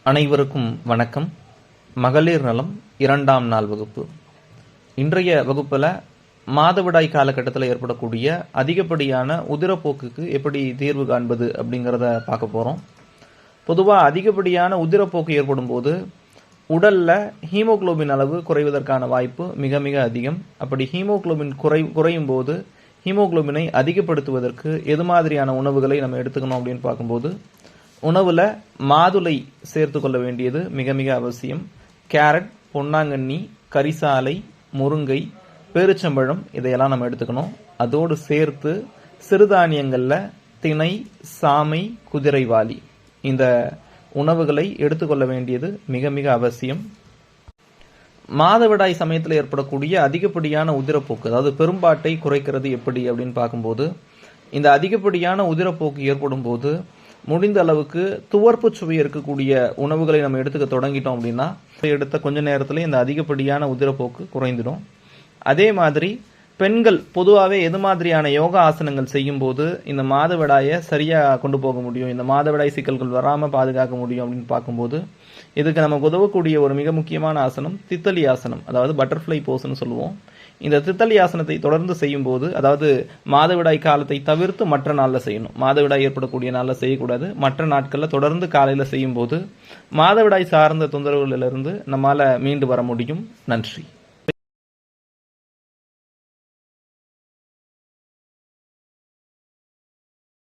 அனைவருக்கும் வணக்கம். மகளிர் நலம் 2ஆம் நாள் வகுப்பு. இன்றைய வகுப்பில் மாதவிடாய் காலகட்டத்தில் ஏற்படக்கூடிய அதிகப்படியான உதிரப்போக்குக்கு எப்படி தீர்வு காண்பது அப்படிங்கிறத பார்க்க போகிறோம். பொதுவாக அதிகப்படியான உதிரப்போக்கு ஏற்படும் போது உடலில் ஹீமோகுளோபின் அளவு குறைவதற்கான வாய்ப்பு மிக மிக அதிகம். அப்படி ஹீமோகுளோபின் குறையும் போது ஹீமோகுளோபினை அதிகப்படுத்துவதற்கு எது மாதிரியான உணவுகளை நம்ம எடுத்துக்கணும் அப்படின்னு பார்க்கும்போது, உணவுல மாதுளை சேர்த்து கொள்ள வேண்டியது மிக மிக அவசியம். கேரட், பொன்னாங்கண்ணி, கரிசாலை, முருங்கை, பேரிச்சம்பழம் இதையெல்லாம் நம்ம எடுத்துக்கணும். அதோடு சேர்த்து சிறுதானியங்கள்ல திணை, சாமை, குதிரைவாலி இந்த உணவுகளை எடுத்துக்கொள்ள வேண்டியது மிக மிக அவசியம். மாதவிடாய் சமயத்தில் ஏற்படக்கூடிய அதிகப்படியான உதிரப்போக்கு, அதாவது பெரும்பாட்டை குறைக்கிறது எப்படி அப்படின்னு பார்க்கும்போது, இந்த அதிகப்படியான உதிரப்போக்கு ஏற்படும் போது முடிந்த அளவுக்கு துவர்ப்பு சுவை இருக்கக்கூடிய உணவுகளை நம்ம எடுத்துக்க தொடங்கிட்டோம் அப்படின்னா எடுத்த கொஞ்ச நேரத்துல இந்த அதிகப்படியான உதிரப்போக்கு குறைந்துடும். அதே மாதிரி பெண்கள் பொதுவாகவே எது மாதிரியான யோகா ஆசனங்கள் செய்யும் போது இந்த மாதவிடாயை சரியா கொண்டு போக முடியும், இந்த மாதவிடாய் சிக்கல்கள் வராம பாதுகாக்க முடியும் அப்படின்னு பார்க்கும்போது, இதுக்கு நமக்கு உதவக்கூடிய ஒரு மிக முக்கியமான ஆசனம் தித்தலி ஆசனம், அதாவது பட்டர்ஃப்ளை போஸ்ன்னு சொல்லுவோம். இந்த தித்தலி ஆசனத்தை தொடர்ந்து செய்யும் போது, அதாவது மாதவிடாய் காலத்தை தவிர்த்து மற்ற நாளில் செய்யணும். மாதவிடாய் ஏற்படக்கூடிய நாளில் செய்யக்கூடாது. மற்ற நாட்களில் தொடர்ந்து காலையில் செய்யும் போது மாதவிடாய் சார்ந்த தொந்தரவுகளிலிருந்து நம்மால மீண்டு வர முடியும். நன்றி.